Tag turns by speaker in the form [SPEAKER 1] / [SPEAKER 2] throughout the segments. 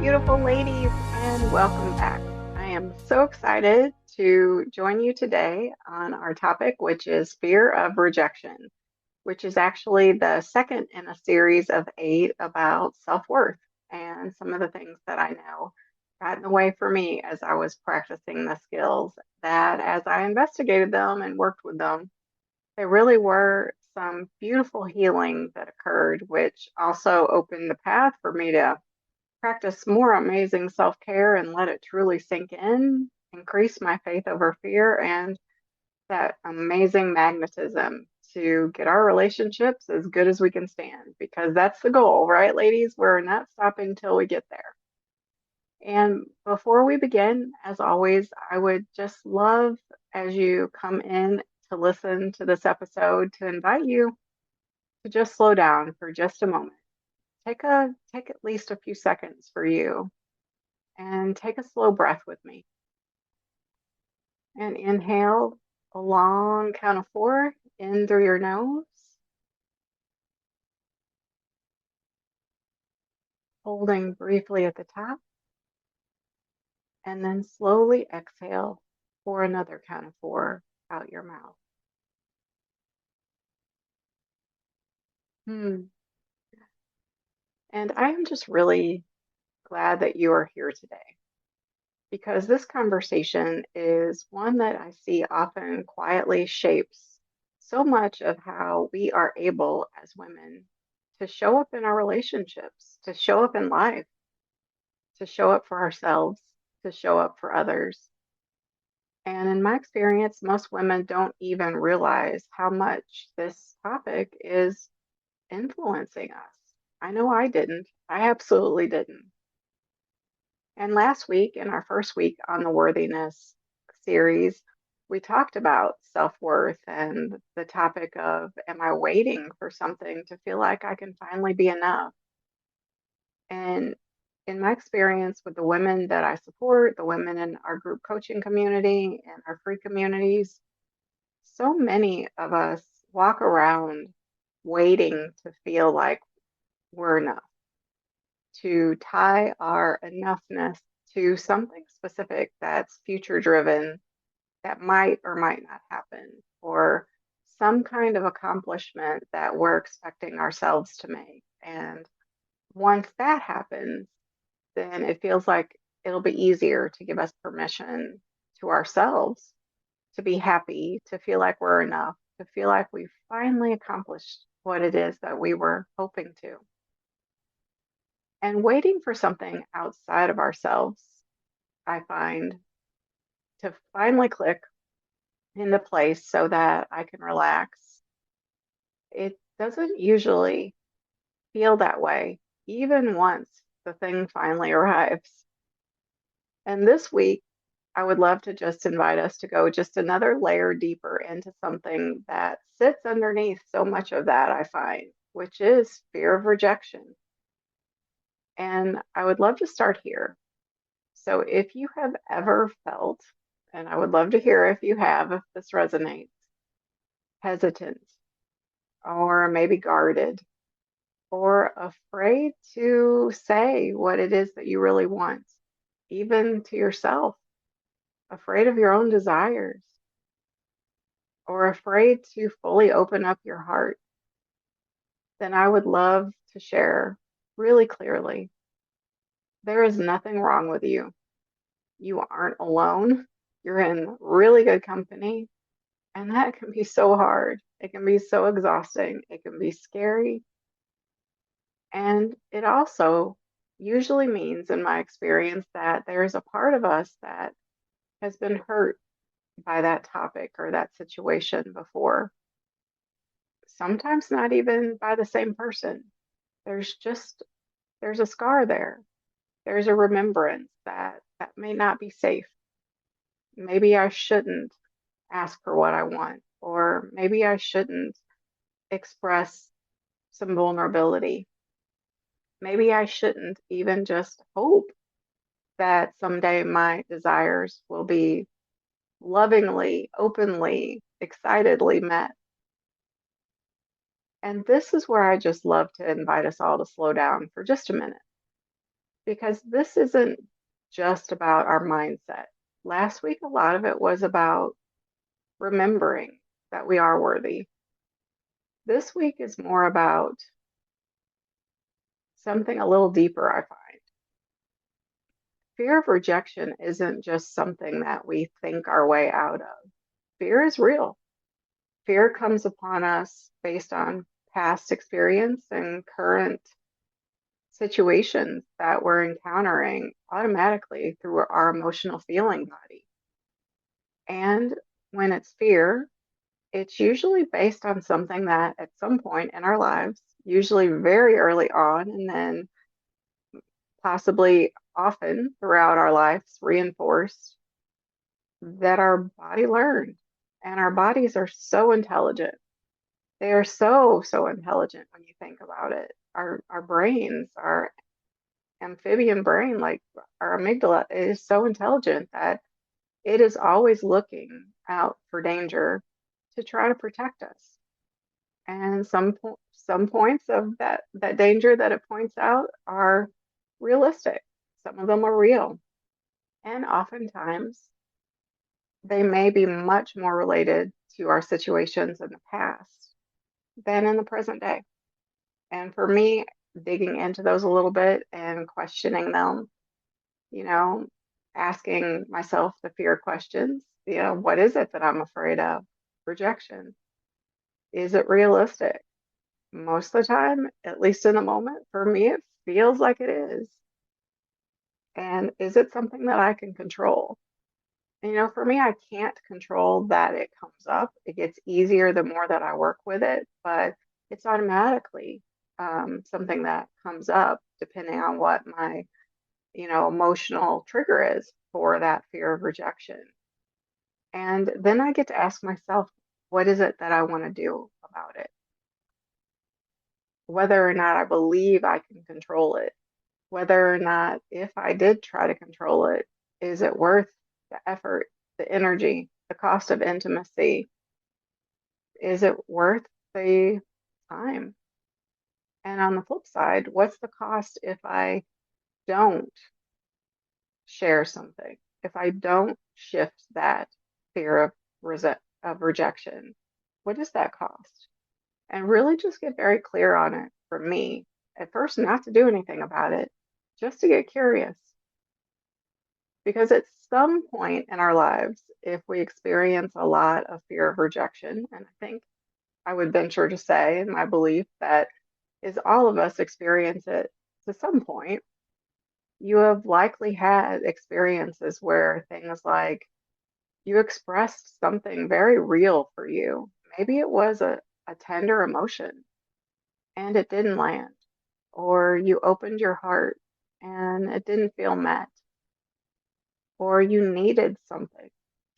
[SPEAKER 1] beautiful ladies, and welcome back. I am so excited to join you today on our topic, which is fear of rejection, which is actually the second in a series of 8 about self-worth and some of the things that I know got in the way for me as I was practicing the skills that as I investigated them and worked with them, there really were some beautiful healing that occurred, which also opened the path for me to practice more amazing self care and let it truly sink in, increase my faith over fear, and that amazing magnetism to get our relationships as good as we can stand, because that's the goal, right, ladies? We're not stopping till we get there. And before we begin, as always, I would just love as you come in to listen to this episode to invite you to just slow down for just a moment. Take at least a few seconds for you and take a slow breath with me. And inhale a long count of 4 in through your nose, holding briefly at the top, and then slowly exhale for another count of 4 out your mouth. Hmm. And I am just really glad that you are here today because this conversation is one that I see often quietly shapes so much of how we are able as women to show up in our relationships, to show up in life, to show up for ourselves, to show up for others. And in my experience, most women don't even realize how much this topic is influencing us. I know I didn't. I absolutely didn't. And last week, in our first week on the worthiness series, we talked about self worth and the topic of, am I waiting for something to feel like I can finally be enough? And in my experience with the women that I support, the women in our group coaching community and our free communities, so many of us walk around waiting to feel like we're enough, to tie our enoughness to something specific that's future driven, that might or might not happen, or some kind of accomplishment that we're expecting ourselves to make. And once that happens, then it feels like it'll be easier to give us permission to ourselves to be happy, to feel like we're enough, to feel like we've finally accomplished what it is that we were hoping to. And waiting for something outside of ourselves, I find, to finally click into place so that I can relax. It doesn't usually feel that way, even once the thing finally arrives. And this week, I would love to just invite us to go just another layer deeper into something that sits underneath so much of that, I find, which is fear of rejection. And I would love to start here. So if you have ever felt, and I would love to hear if you have, if this resonates, hesitant or maybe guarded or afraid to say what it is that you really want, even to yourself, afraid of your own desires, or afraid to fully open up your heart, then I would love to share really clearly there is nothing wrong with you. You aren't alone. You're in really good company. And that can be so hard. It can be so exhausting. It can be scary. And it also usually means, in my experience, that there's a part of us that has been hurt by that topic or that situation before. Sometimes not even by the same person. There's just, there's a scar there. There's a remembrance that that may not be safe. Maybe I shouldn't ask for what I want, or maybe I shouldn't express some vulnerability. Maybe I shouldn't even just hope that someday my desires will be lovingly, openly, excitedly met. And this is where I just love to invite us all to slow down for just a minute because this isn't just about our mindset. Last week, a lot of it was about remembering that we are worthy. This week is more about something a little deeper, I find. Fear of rejection isn't just something that we think our way out of. Fear is real. Fear comes upon us based on past experience and current situations that we're encountering automatically through our emotional feeling body. And when it's fear, it's usually based on something that at some point in our lives, usually very early on, and then possibly often throughout our lives, reinforced that our body learned. And our bodies are so intelligent. They are so intelligent when you think about it. Our brains, our amphibian brain, like our amygdala, is so intelligent that it is always looking out for danger to try to protect us. And some points of that danger that it points out are realistic. Some of them are real. And oftentimes they may be much more related to our situations in the past than in the present day. And for me, digging into those a little bit and questioning them, you know, asking myself the fear questions, what is it that I'm afraid of? Rejection. Is it realistic? Most of the time, at least in the moment, for me, it feels like it is. And is it something that I can control? And, for me, I can't control that it comes up. It gets easier the more that I work with it, but it's automatically something that comes up depending on what my, emotional trigger is for that fear of rejection. And then I get to ask myself, what is it that I want to do about it? Whether or not I believe I can control it, whether or not if I did try to control it, is it worth the effort, the energy, the cost of intimacy? Is it worth the time? And on the flip side, what's the cost if I don't share something? If I don't shift that fear of rejection, what does that cost? And really just get very clear on it for me. At first, not to do anything about it, just to get curious. Because at some point in our lives, if we experience a lot of fear of rejection, and I think I would venture to say, in my belief, that is all of us experience it to some point, you have likely had experiences where things like you expressed something very real for you. Maybe it was a tender emotion and it didn't land, or you opened your heart and it didn't feel met, or you needed something,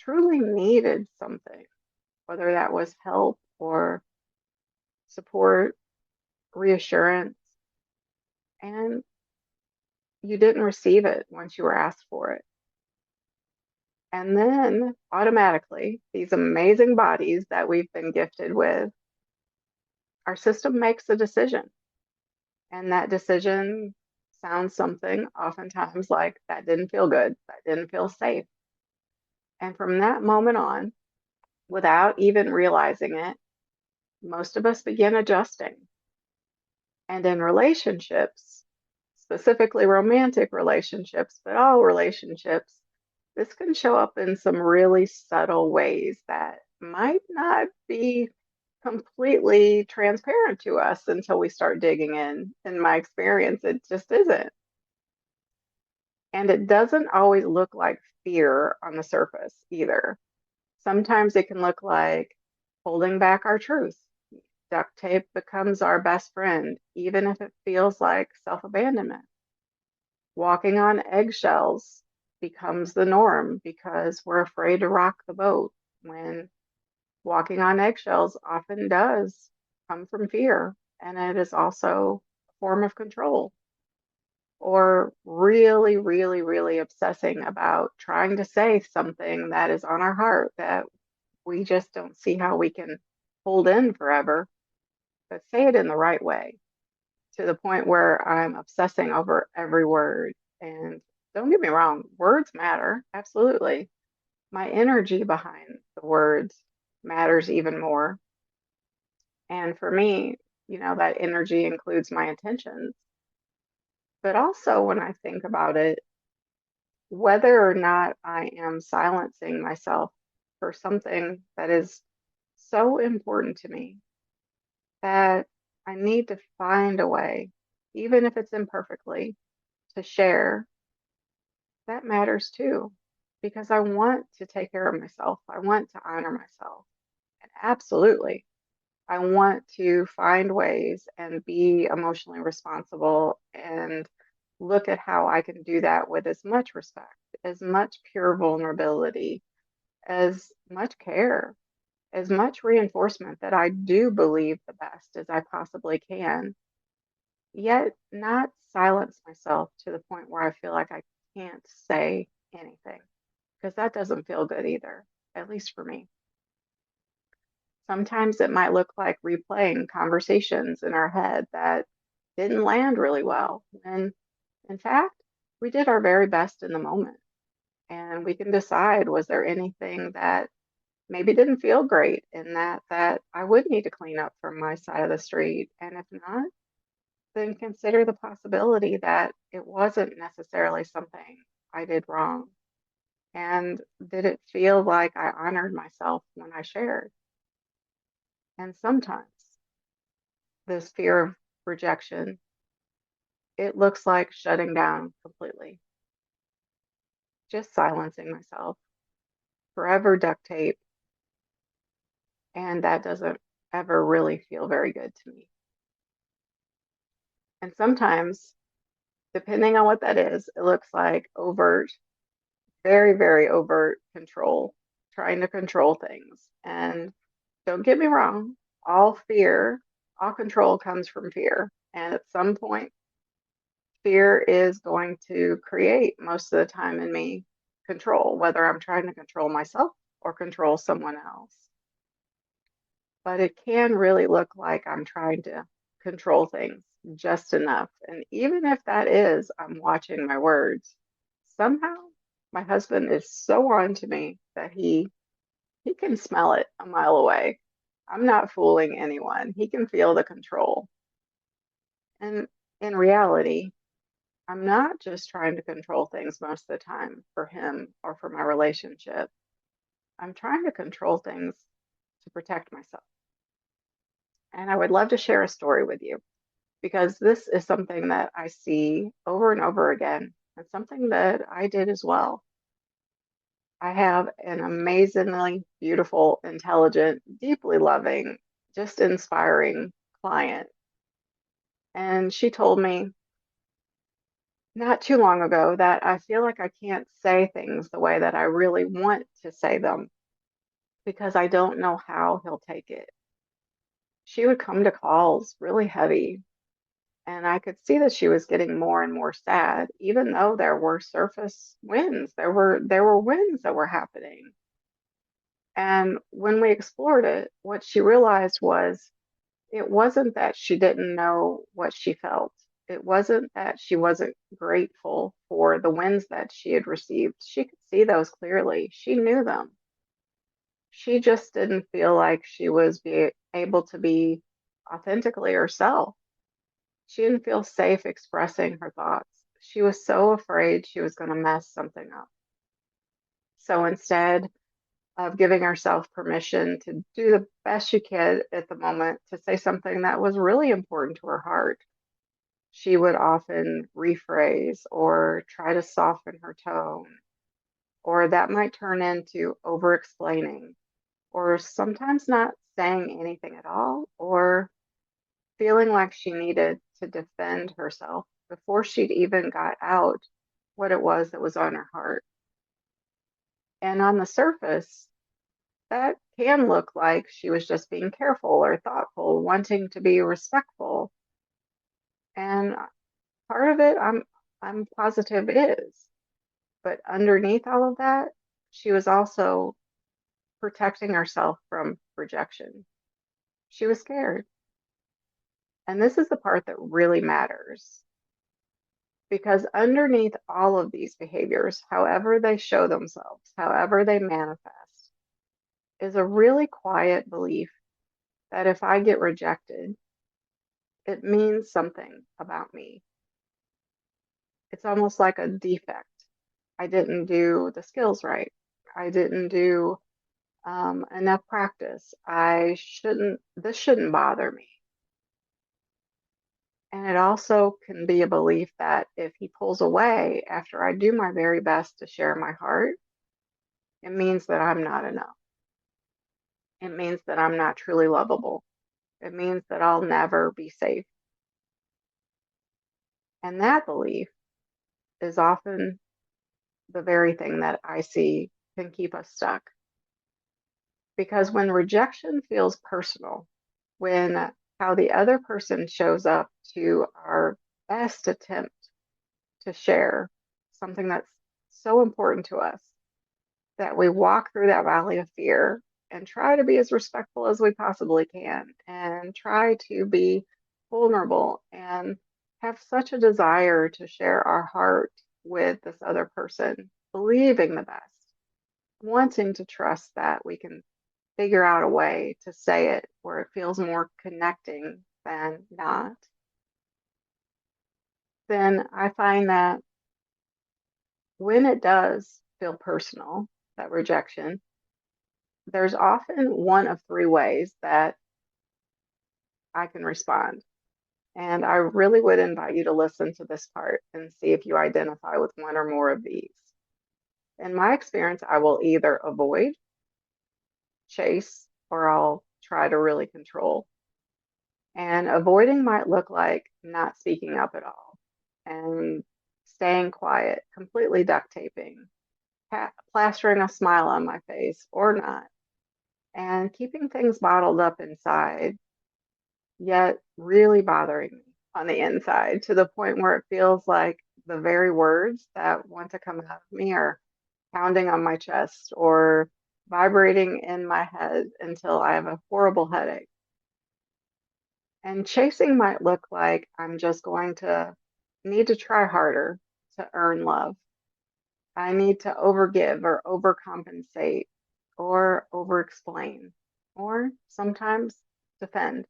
[SPEAKER 1] truly needed something, whether that was help or support, reassurance, and you didn't receive it once you were asked for it. And then automatically, these amazing bodies that we've been gifted with, our system makes a decision. And that decision sounds something oftentimes like that didn't feel good, that didn't feel safe. And from that moment on, without even realizing it, most of us begin adjusting. And in relationships, specifically romantic relationships, but all relationships, this can show up in some really subtle ways that might not be completely transparent to us until we start digging in. In my experience, it just isn't. And it doesn't always look like fear on the surface either. Sometimes it can look like holding back our truth. Duct tape becomes our best friend, even if it feels like self abandonment. Walking on eggshells becomes the norm because we're afraid to rock the boat, when walking on eggshells often does come from fear, and it is also a form of control. Or really obsessing about trying to say something that is on our heart that we just don't see how we can hold in forever, but say it in the right way. to the point where I'm obsessing over every word. And don't get me wrong, words matter, absolutely. My energy behind the words matters even more. And for me, that energy includes my intentions. But also, when I think about it, whether or not I am silencing myself for something that is so important to me that I need to find a way, even if it's imperfectly, to share, that matters too. Because I want to take care of myself. I want to honor myself. And absolutely, I want to find ways and be emotionally responsible and look at how I can do that with as much respect, as much pure vulnerability, as much care, as much reinforcement that I do believe the best as I possibly can, yet not silence myself to the point where I feel like I can't say anything, because that doesn't feel good either, at least for me. Sometimes it might look like replaying conversations in our head that didn't land really well. And in fact, we did our very best in the moment. And we can decide, was there anything that maybe didn't feel great in that I would need to clean up from my side of the street? And if not, then consider the possibility that it wasn't necessarily something I did wrong. And did it feel like I honored myself when I shared? And sometimes this fear of rejection, it looks like shutting down completely, just silencing myself, forever duct tape, and that doesn't ever really feel very good to me. And sometimes, depending on what that is, it looks like overt, very, very overt control, trying to control things. And don't get me wrong, all control comes from fear. And at some point, fear is going to create most of the time in me control, whether I'm trying to control myself or control someone else. But it can really look like I'm trying to control things just enough. And even if that is, I'm watching my words, somehow my husband is so on to me that he can smell it a mile away. I'm not fooling anyone. He can feel the control. And in reality, I'm not just trying to control things most of the time for him or for my relationship. I'm trying to control things to protect myself. And I would love to share a story with you because this is something that I see over and over again and something that I did as well. I have an amazingly beautiful, intelligent, deeply loving, just inspiring client. And she told me not too long ago that I feel like I can't say things the way that I really want to say them because I don't know how he'll take it. She would come to calls really heavy, and I could see that she was getting more and more sad, even though there were surface wins. There were wins that were happening. And when we explored it, what she realized was it wasn't that she didn't know what she felt. It wasn't that she wasn't grateful for the wins that she had received. She could see those clearly. She knew them. She just didn't feel like she was able to be authentically herself. She didn't feel safe expressing her thoughts. She was so afraid she was going to mess something up. So instead of giving herself permission to do the best she could at the moment to say something that was really important to her heart, she would often rephrase or try to soften her tone, or that might turn into over explaining, or sometimes not saying anything at all, or feeling like she needed to defend herself before she'd even got out what it was that was on her heart. And on the surface, that can look like she was just being careful or thoughtful, wanting to be respectful. And part of it, I'm positive is. But underneath all of that, she was also protecting herself from rejection. She was scared. And this is the part that really matters because underneath all of these behaviors, however they show themselves, however they manifest, is a really quiet belief that if I get rejected, it means something about me. It's almost like a defect. I didn't do the skills right. I didn't do enough practice. This shouldn't bother me. And it also can be a belief that if he pulls away after I do my very best to share my heart, it means that I'm not enough. It means that I'm not truly lovable. It means that I'll never be safe. And that belief is often the very thing that I see can keep us stuck. Because when rejection feels personal, when how the other person shows up to our best attempt to share something that's so important to us, that we walk through that valley of fear and try to be as respectful as we possibly can and try to be vulnerable and have such a desire to share our heart with this other person, believing the best, wanting to trust that we can figure out a way to say it where it feels more connecting than not, then I find that when it does feel personal, that rejection, there's often one of three ways that I can respond. And I really would invite you to listen to this part and see if you identify with one or more of these. In my experience, I will either avoid, chase, or I'll try to really control. And avoiding might look like not speaking up at all and staying quiet, completely duct taping, plastering a smile on my face or not, and keeping things bottled up inside, yet really bothering me on the inside to the point where it feels like the very words that want to come out of me are pounding on my chest or vibrating in my head until I have a horrible headache. And chasing might look like I'm just going to need to try harder to earn love. I need to overgive or overcompensate or overexplain or sometimes defend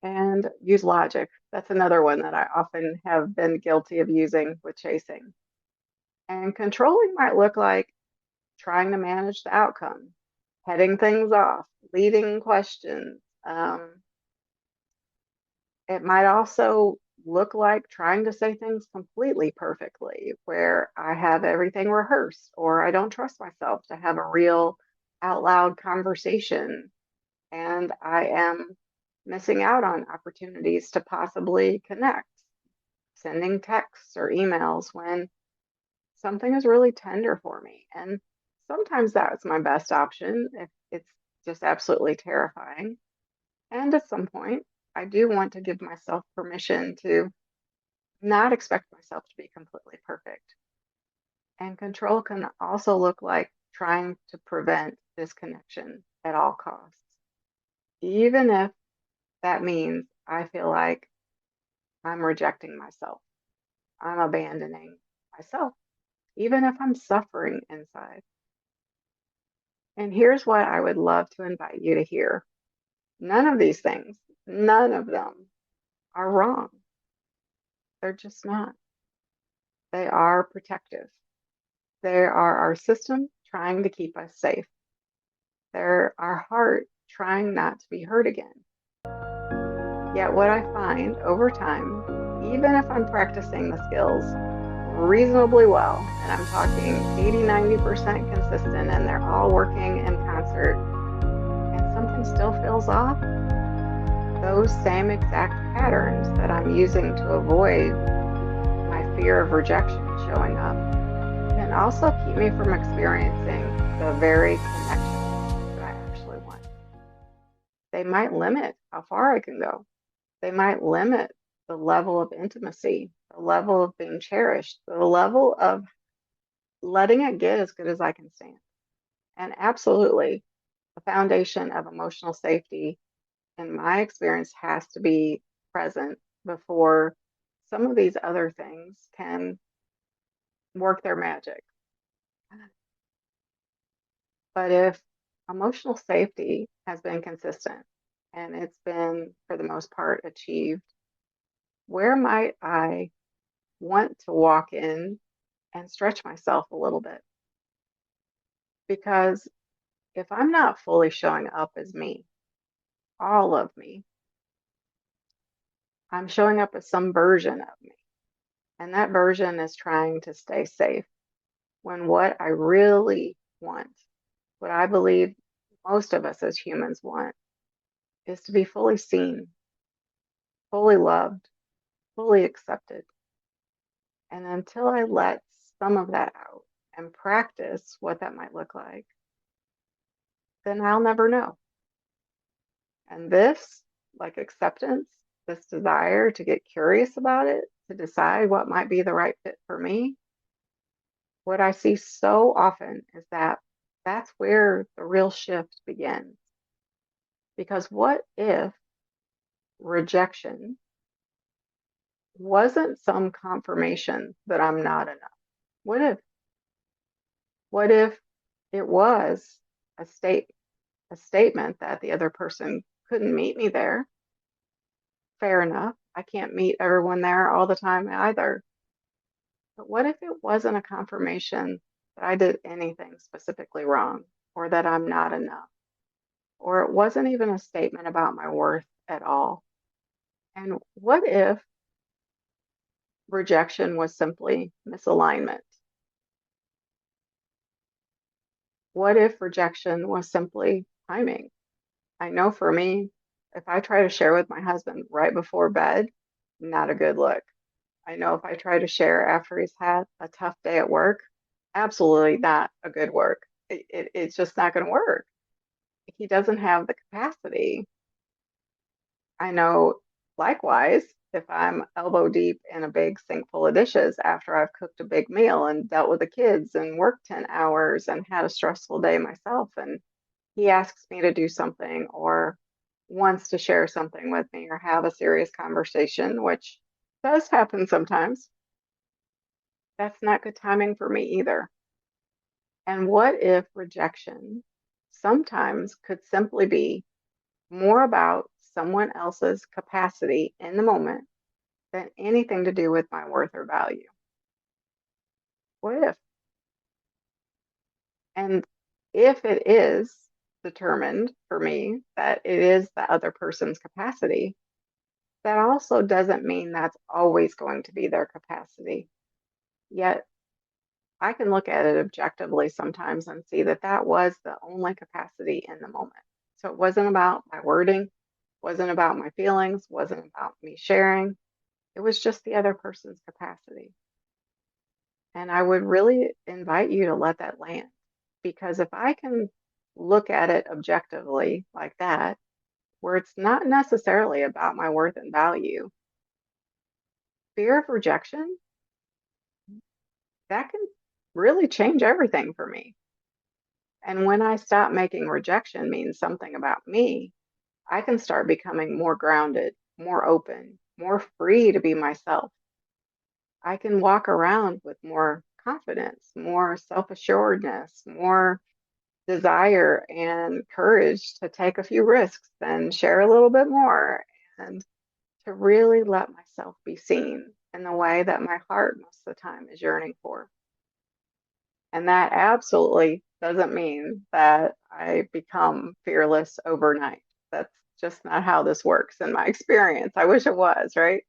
[SPEAKER 1] and use logic. That's another one that I often have been guilty of using with chasing. And controlling might look like trying to manage the outcome, heading things off, leading questions. It might also look like trying to say things completely perfectly, where I have everything rehearsed, or I don't trust myself to have a real out loud conversation, and I am missing out on opportunities to possibly connect, sending texts or emails when something is really tender for me. And sometimes that's my best option if it's just absolutely terrifying. And at some point, I do want to give myself permission to not expect myself to be completely perfect. And control can also look like trying to prevent disconnection at all costs, even if that means I feel like I'm rejecting myself, I'm abandoning myself, even if I'm suffering inside. And here's what I would love to invite you to hear. None of these things, none of them are wrong. They're just not. They are protective. They are our system trying to keep us safe. They're our heart trying not to be hurt again. Yet, what I find over time, even if I'm practicing the skills reasonably well, and I'm talking 80, 90% consistent, and they're all working in concert, and something still feels off, those same exact patterns that I'm using to avoid my fear of rejection showing up can also keep me from experiencing the very connection that I actually want. They might limit how far I can go. They might limit the level of intimacy, the level of being cherished, the level of letting it get as good as I can stand. And absolutely, the foundation of emotional safety in my experience, has to be present before some of these other things can work their magic. But if emotional safety has been consistent and it's been, for the most part, achieved, where might I want to walk in and stretch myself a little bit? Because if I'm not fully showing up as me, all of me, I'm showing up as some version of me. And that version is trying to stay safe when what I really want, what I believe most of us as humans want, is to be fully seen, fully loved, fully accepted. And until I let some of that out and practice what that might look like, then I'll never know. And this, like acceptance, this desire to get curious about it, to decide what might be the right fit for me, what I see so often is that that's where the real shift begins. Because what if rejection wasn't some confirmation that I'm not enough? What if? What if it was a state a statement that the other person couldn't meet me there? Fair enough. I can't meet everyone there all the time either. But what if it wasn't a confirmation that I did anything specifically wrong or that I'm not enough? Or it wasn't even a statement about my worth at all? And what if rejection was simply misalignment? What if rejection was simply timing? I know for me, if I try to share with my husband right before bed, not a good look. I know if I try to share after he's had a tough day at work, absolutely not a good work. It's just not going to work. He doesn't have the capacity. I know likewise, if I'm elbow deep in a big sink full of dishes after I've cooked a big meal and dealt with the kids and worked 10 hours and had a stressful day myself, and he asks me to do something or wants to share something with me or have a serious conversation, which does happen sometimes, that's not good timing for me either. And what if rejection sometimes could simply be more about someone else's capacity in the moment than anything to do with my worth or value? What if? And if it is determined for me that it is the other person's capacity, that also doesn't mean that's always going to be their capacity. Yet I can look at it objectively sometimes and see that that was the only capacity in the moment. So it wasn't about my wording, wasn't about my feelings, wasn't about me sharing. It was just the other person's capacity. And I would really invite you to let that land because if I can look at it objectively like that, where it's not necessarily about my worth and value, fear of rejection, that can really change everything for me. And when I stop making rejection mean something about me, I can start becoming more grounded, more open, more free to be myself. I can walk around with more confidence, more self assuredness, more desire and courage to take a few risks and share a little bit more and to really let myself be seen in the way that my heart most of the time is yearning for. And that absolutely doesn't mean that I become fearless overnight. That's just not how this works in my experience. I wish it was, right?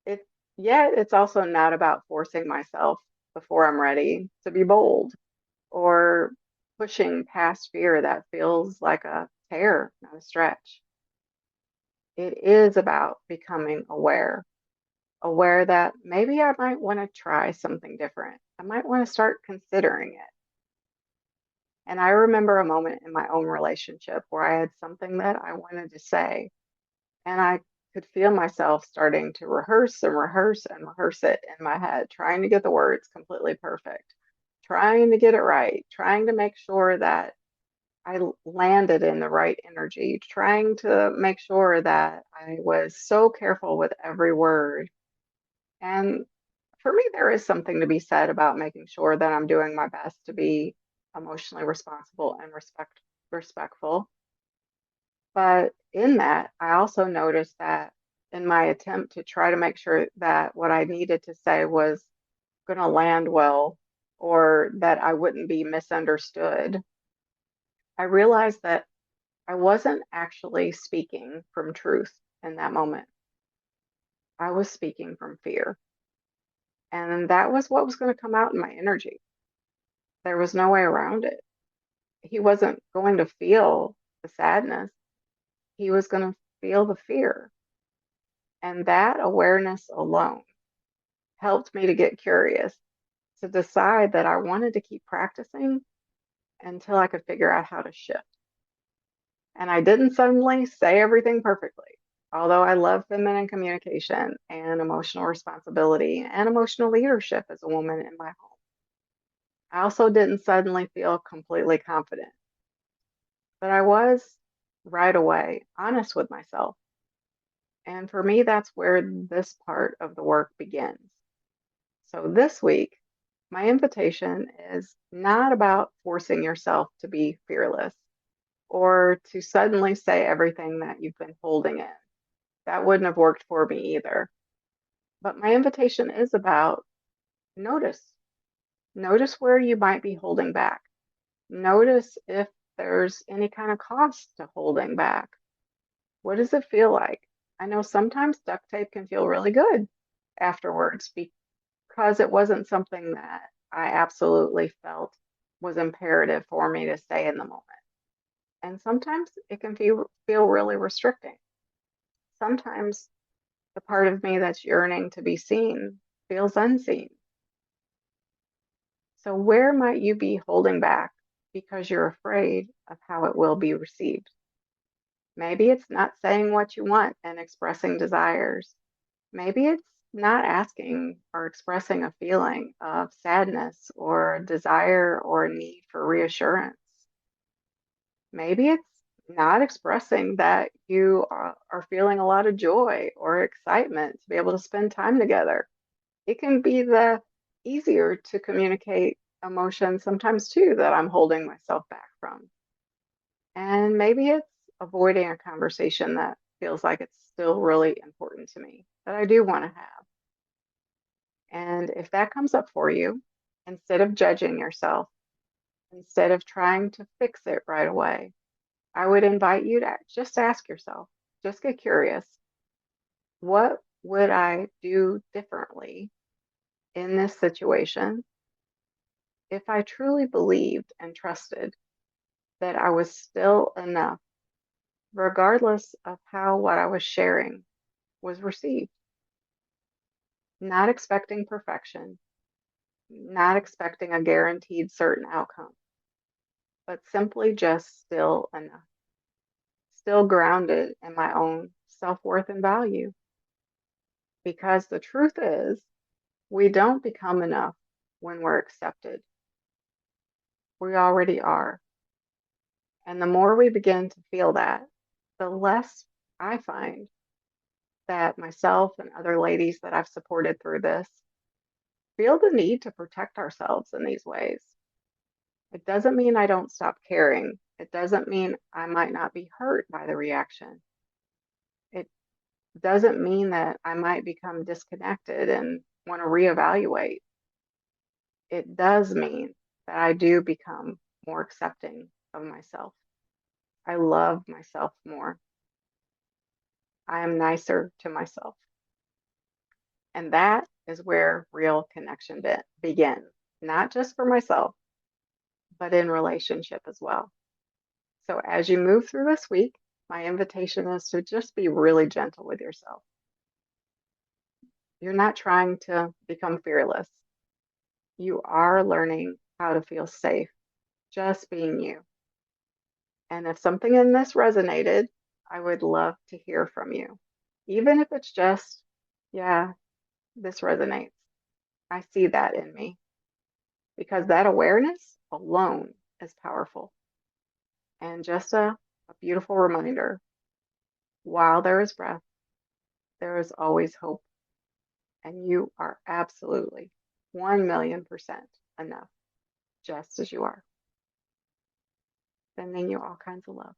[SPEAKER 1] It Yet it's also not about forcing myself before I'm ready to be bold or pushing past fear that feels like a tear, not a stretch. It is about becoming aware, aware that maybe I might want to try something different. I might want to start considering it. And I remember a moment in my own relationship where I had something that I wanted to say, and I could feel myself starting to rehearse and rehearse and rehearse it in my head, trying to get the words completely perfect, trying to get it right, trying to make sure that landed in the right energy, trying to make sure that I was so careful with every word. And for me, there is something to be said about making sure that I'm doing my best to be emotionally responsible and respectful. But in that, I also noticed that in my attempt to try to make sure that what I needed to say was going to land well or that I wouldn't be misunderstood, I realized that I wasn't actually speaking from truth in that moment. I was speaking from fear. And that was what was going to come out in my energy. There was no way around it. He wasn't going to feel the sadness, he was going to feel the fear. And that awareness alone helped me to get curious, to decide that I wanted to keep practicing until I could figure out how to shift. And I didn't suddenly say everything perfectly. Although I love feminine communication and emotional responsibility and emotional leadership as a woman in my home, I also didn't suddenly feel completely confident. But I was right away honest with myself. And for me, that's where this part of the work begins. So this week, my invitation is not about forcing yourself to be fearless or to suddenly say everything that you've been holding in. That wouldn't have worked for me either. But my invitation is about notice. Notice where you might be holding back. Notice if there's any kind of cost to holding back. What does it feel like? I know sometimes duct tape can feel really good afterwards because it wasn't something that I absolutely felt was imperative for me to say in the moment. And sometimes it can feel really restricting. Sometimes the part of me that's yearning to be seen feels unseen. So, where might you be holding back because you're afraid of how it will be received? Maybe it's not saying what you want and expressing desires. Maybe it's not asking or expressing a feeling of sadness or desire or need for reassurance. Maybe it's not expressing that you are feeling a lot of joy or excitement to be able to spend time together. It can be the easier to communicate emotions sometimes too that I'm holding myself back from. And maybe it's avoiding a conversation that feels like it's still really important to me, that I do want to have. And if that comes up for you, instead of judging yourself, instead of trying to fix it right away, I would invite you to just ask yourself, just get curious. What would I do differently in this situation if I truly believed and trusted that I was still enough, regardless of how what I was sharing was received? Not expecting perfection, not expecting a guaranteed certain outcome, but simply just still enough, still grounded in my own self worth and value. Because the truth is, we don't become enough when we're accepted. We already are. And the more we begin to feel that, the less I find that myself and other ladies that I've supported through this feel the need to protect ourselves in these ways. It doesn't mean I don't stop caring. It doesn't mean I might not be hurt by the reaction. It doesn't mean that I might become disconnected and want to reevaluate. It does mean that I do become more accepting of myself. I love myself more. I am nicer to myself. And that is where real connection begins, not just for myself, but in relationship as well. So as you move through this week, my invitation is to just be really gentle with yourself. You're not trying to become fearless. You are learning how to feel safe just being you. And if something in this resonated, I would love to hear from you. Even if it's just, yeah, this resonates. I see that in me because that awareness alone is powerful. And just a beautiful reminder, while there is breath, there is always hope. And you are absolutely 1,000,000% enough, just as you are. Sending you all kinds of love.